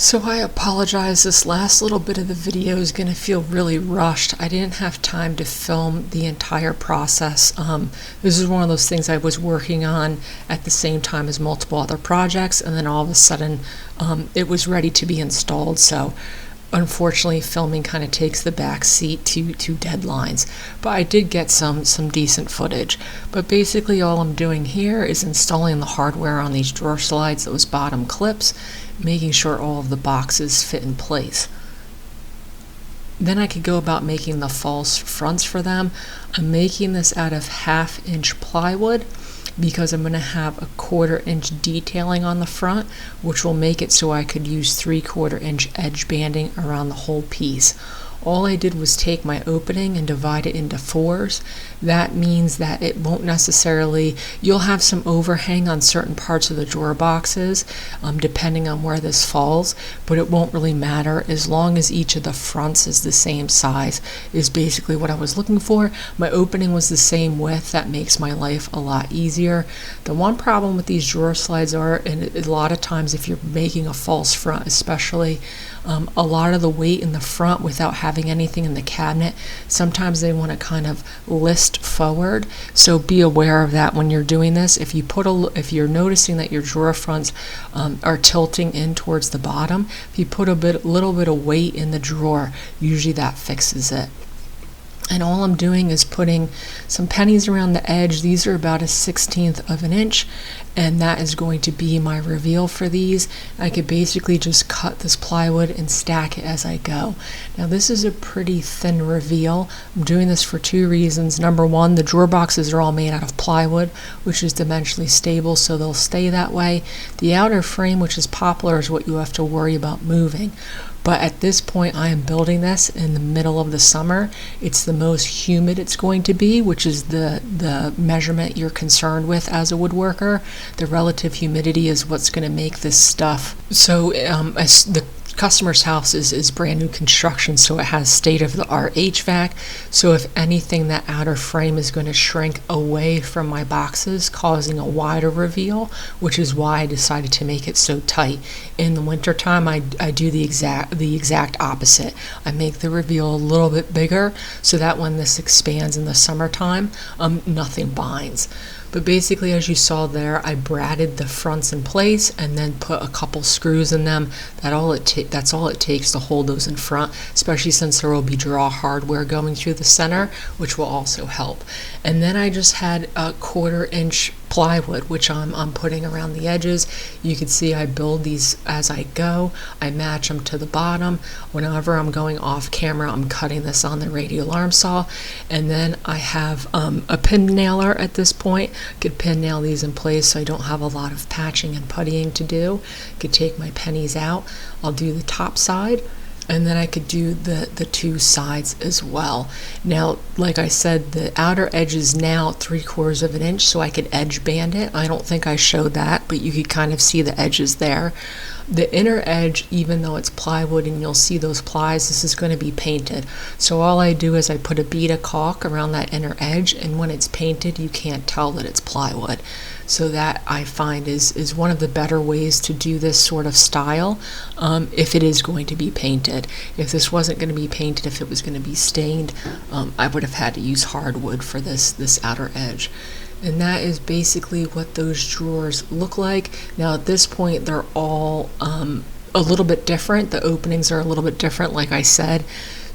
So I apologize, this last little bit of the video is going to feel really rushed. I didn't have time to film the entire process. This is one of those things I was working on at the same time as multiple other projects, and then all of a sudden it was ready to be installed. So unfortunately, filming kind of takes the back seat to deadlines, but I did get some decent footage. But basically all I'm doing here is installing the hardware on these drawer slides, those bottom clips, making sure all of the boxes fit in place. Then I could go about making the false fronts for them. I'm making this out of 1/2 inch plywood because I'm going to have a 1/4 inch detailing on the front, which will make it so I could use 3/4 inch edge banding around the whole piece. All I did was take my opening and divide it into 4s. That means that it won't necessarily, you'll have some overhang on certain parts of the drawer boxes, depending on where this falls, but it won't really matter as long as each of the fronts is the same size, is basically what I was looking for. My opening was the same width. That makes my life a lot easier. The one problem with these drawer slides are, and a lot of times if you're making a false front especially, a lot of the weight in the front without having anything in the cabinet, sometimes they want to kind of list forward, so be aware of that when you're doing this. If you're noticing that your drawer fronts are tilting in towards the bottom, if you put a little bit of weight in the drawer, usually that fixes it. And all I'm doing is putting some pennies around the edge. These are about 1/16 of an inch, and that is going to be my reveal for these. I could basically just cut this plywood and stack it as I go. Now this is a pretty thin reveal. I'm doing this for 2 reasons. Number one, the drawer boxes are all made out of plywood, which is dimensionally stable, so they'll stay that way. The outer frame, which is poplar, is what you have to worry about moving. But at this point, I am building this in the middle of the summer. It's the most humid it's going to be, which is the measurement you're concerned with as a woodworker. The relative humidity is what's going to make this stuff. So as the customer's house is brand new construction, so it has state-of-the-art HVAC. So if anything, that outer frame is going to shrink away from my boxes, causing a wider reveal, which is why I decided to make it so tight. In the wintertime, I do the exact opposite. I make the reveal a little bit bigger so that when this expands in the summertime, nothing binds. But basically, as you saw there, I braided the fronts in place and then put a couple screws in them. That's all it takes to hold those in front, especially since there will be draw hardware going through the center, which will also help. And then I just had a 1/4 inch plywood, which I'm putting around the edges. You can see I build these as I go. I match them to the bottom. Whenever I'm going off camera, I'm cutting this on the radial arm saw. And then I have a pin nailer at this point. I could pin nail these in place so I don't have a lot of patching and puttying to do. I could take my pennies out. I'll do the top side, and then I could do the 2 sides as well. Now, like I said, the outer edge is now 3/4 of an inch, so I could edge band it. I don't think I showed that, but you could kind of see the edges there. The inner edge, even though it's plywood and you'll see those plies, this is going to be painted. So all I do is I put a bead of caulk around that inner edge, and when it's painted, you can't tell that it's plywood. So that, I find, is one of the better ways to do this sort of style, if it is going to be painted. If this wasn't going to be painted, if it was going to be stained, I would have had to use hardwood for this outer edge. And that is basically what those drawers look like. Now at this point, they're all a little bit different. The openings are a little bit different, like I said.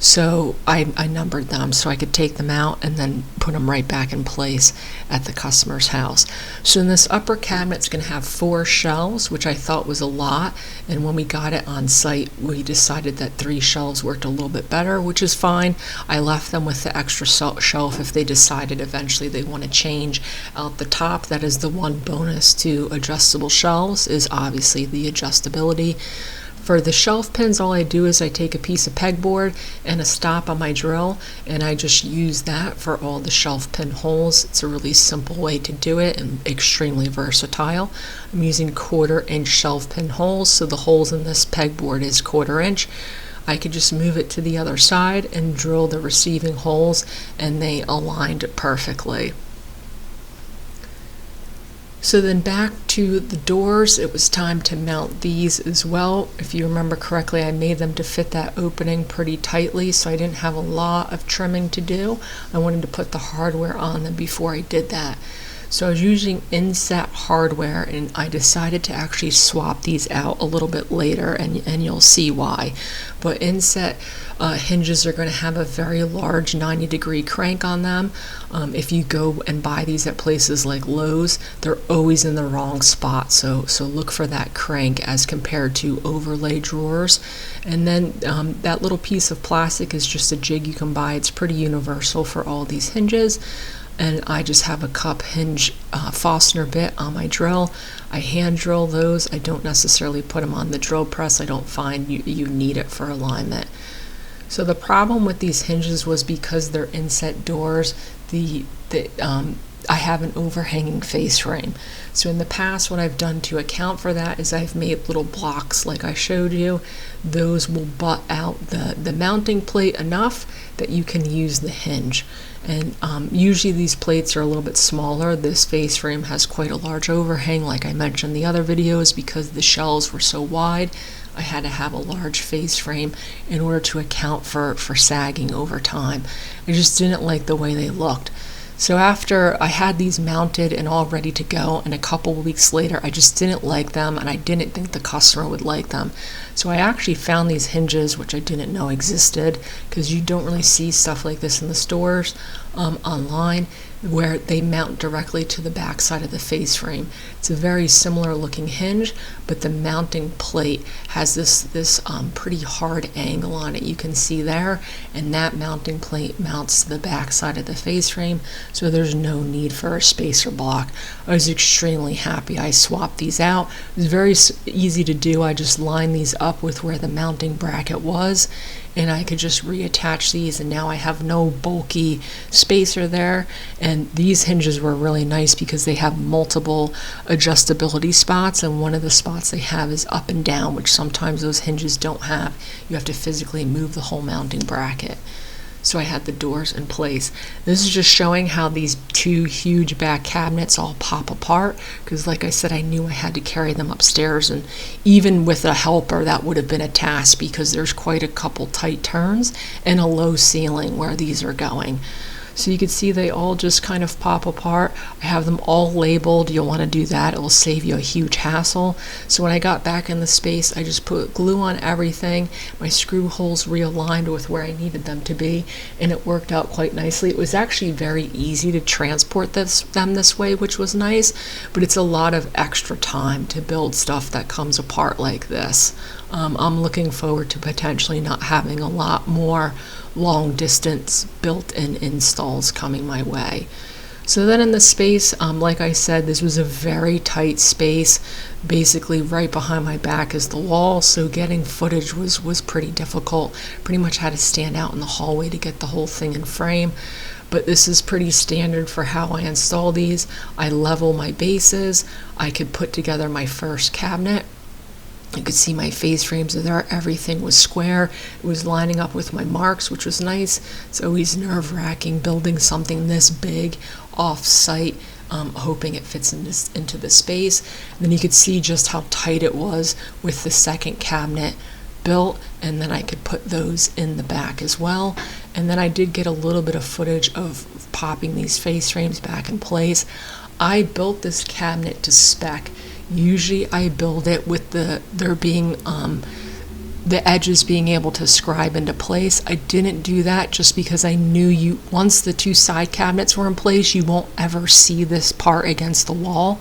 So I numbered them so I could take them out and then put them right back in place at the customer's house. So in this upper cabinet, it's going to have 4 shelves, which I thought was a lot. And when we got it on site, we decided that 3 shelves worked a little bit better, which is fine. I left them with the extra shelf if they decided eventually they want to change out the top. That is the one bonus to adjustable shelves, is obviously the adjustability. For the shelf pins, all I do is I take a piece of pegboard and a stop on my drill, and I just use that for all the shelf pin holes. It's a really simple way to do it and extremely versatile. I'm using 1/4 inch shelf pin holes, so the holes in this pegboard is 1/4 inch. I could just move it to the other side and drill the receiving holes, and they aligned perfectly. So then back to the doors, it was time to mount these as well. If you remember correctly, I made them to fit that opening pretty tightly, so I didn't have a lot of trimming to do. I wanted to put the hardware on them before I did that. So I was using Inset hardware, and I decided to actually swap these out a little bit later, and you'll see why. But Inset hinges are going to have a very large 90-degree crank on them. If you go and buy these at places like Lowe's, they're always in the wrong spot, so look for that crank as compared to overlay drawers. And then that little piece of plastic is just a jig you can buy. It's pretty universal for all these hinges. And I just have a cup hinge Fastener bit on my drill. I hand drill those. I don't necessarily put them on the drill press. I don't find you need it for alignment. So the problem with these hinges was because they're inset doors, I have an overhanging face frame. So in the past, what I've done to account for that is I've made little blocks like I showed you. Those will butt out the mounting plate enough that you can use the hinge. And usually these plates are a little bit smaller. This face frame has quite a large overhang, like I mentioned in the other videos, because the shelves were so wide. I had to have a large face frame in order to account for sagging over time. I just didn't like the way they looked. So after I had these mounted and all ready to go, and a couple of weeks later, I just didn't like them, and I didn't think the customer would like them. So I actually found these hinges, which I didn't know existed, because you don't really see stuff like this in the stores online, where they mount directly to the back side of the face frame. It's a very similar looking hinge, but the mounting plate has this pretty hard angle on it. You can see there, and that mounting plate mounts to the back side of the face frame, so there's no need for a spacer block. I was extremely happy I swapped these out. It was very easy to do. I just lined these up with where the mounting bracket was, and I could just reattach these, and now I have no bulky spacer there. And these hinges were really nice because they have multiple adjustability spots, and one of the spots they have is up and down, which sometimes those hinges don't have. You have to physically move the whole mounting bracket. So I had the doors in place. This is just showing how these two huge back cabinets all pop apart, because like I said, I knew I had to carry them upstairs, and even with a helper that would have been a task, because there's quite a couple tight turns and a low ceiling where these are going. So you can see they all just kind of pop apart. I have them all labeled. You'll want to do that. It will save you a huge hassle. So when I got back in the space, I just put glue on everything. My screw holes realigned with where I needed them to be, and it worked out quite nicely. It was actually very easy to transport them this way, which was nice, but it's a lot of extra time to build stuff that comes apart like this. I'm looking forward to potentially not having a lot more long distance built-in installs coming my way. So then in the space, like I said, this was a very tight space. Basically right behind my back is the wall, so getting footage was pretty difficult. Pretty much had to stand out in the hallway to get the whole thing in frame. But this is pretty standard for how I install these. I level my bases. I could put together my first cabinet. You could see my face frames are there. Everything was square. It was lining up with my marks, which was nice. It's always nerve-wracking building something this big off-site, hoping it fits into the space. And then you could see just how tight it was with the second cabinet built, and then I could put those in the back as well. And then I did get a little bit of footage of popping these face frames back in place. I built this cabinet to spec. Usually I build it with the edges being able to scribe into place. I didn't do that just because I knew once the two side cabinets were in place, you won't ever see this part against the wall.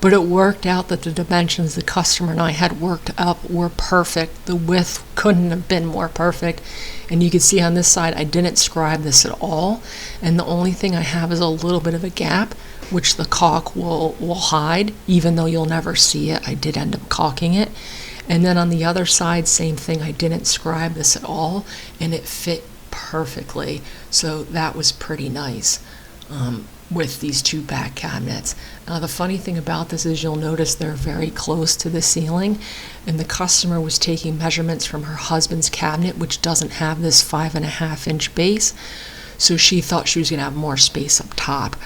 But it worked out that the dimensions the customer and I had worked up were perfect. The width couldn't have been more perfect. And you can see on this side, I didn't scribe this at all. And the only thing I have is a little bit of a gap, which the caulk will hide, even though you'll never see it. I did end up caulking it. And then on the other side, same thing. I didn't scribe this at all, and it fit perfectly. So that was pretty nice with these two back cabinets. Now the funny thing about this is you'll notice they're very close to the ceiling, and the customer was taking measurements from her husband's cabinet, which doesn't have this 5.5-inch base. so she thought she was going to have more space up top.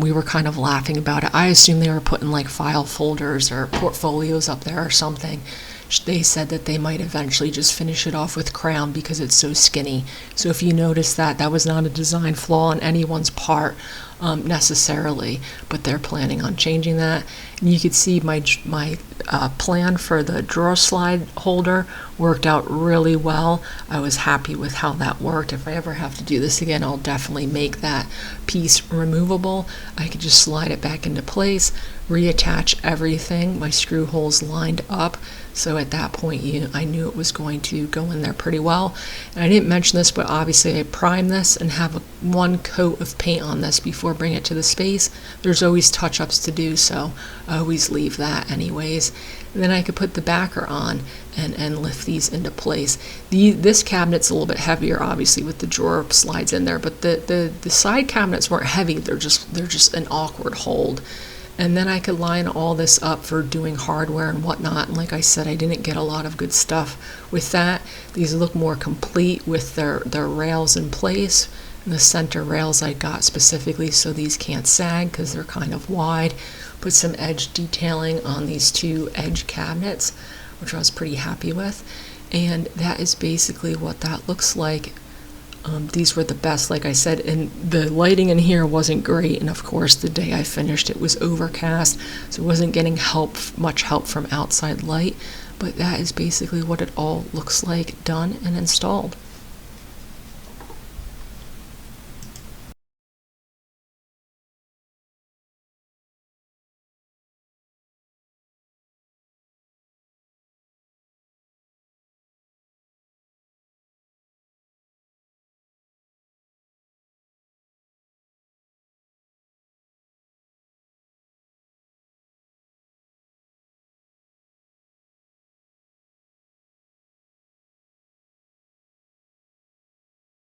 We were kind of laughing about it. I assumed they were putting like file folders or portfolios up there or something. They said that they might eventually just finish it off with crown because it's so skinny. So if you notice that, that was not a design flaw on anyone's part necessarily, but they're planning on changing that. And you could see my plan for the drawer slide holder worked out really well. I was happy with how that worked. If I ever have to do this again, I'll definitely make that piece removable. I could just slide it back into place, reattach everything, my screw holes lined up. So at that point, I knew it was going to go in there pretty well. And I didn't mention this, but obviously I prime this and have one coat of paint on this before bringing it to the space. There's always touch-ups to do, so I always leave that anyways. And then I could put the backer on and lift these into place. This cabinet's a little bit heavier, obviously, with the drawer slides in there, but the side cabinets weren't heavy. They're just an awkward hold. And then I could line all this up for doing hardware and whatnot. And like I said, I didn't get a lot of good stuff with that. These look more complete with their rails in place. And the center rails I got specifically so these can't sag because they're kind of wide. Put some edge detailing on these two edge cabinets, which I was pretty happy with. And that is basically what that looks like. These were the best, like I said, and the lighting in here wasn't great, and of course the day I finished it was overcast, so it wasn't getting much help from outside light, but that is basically what it all looks like done and installed.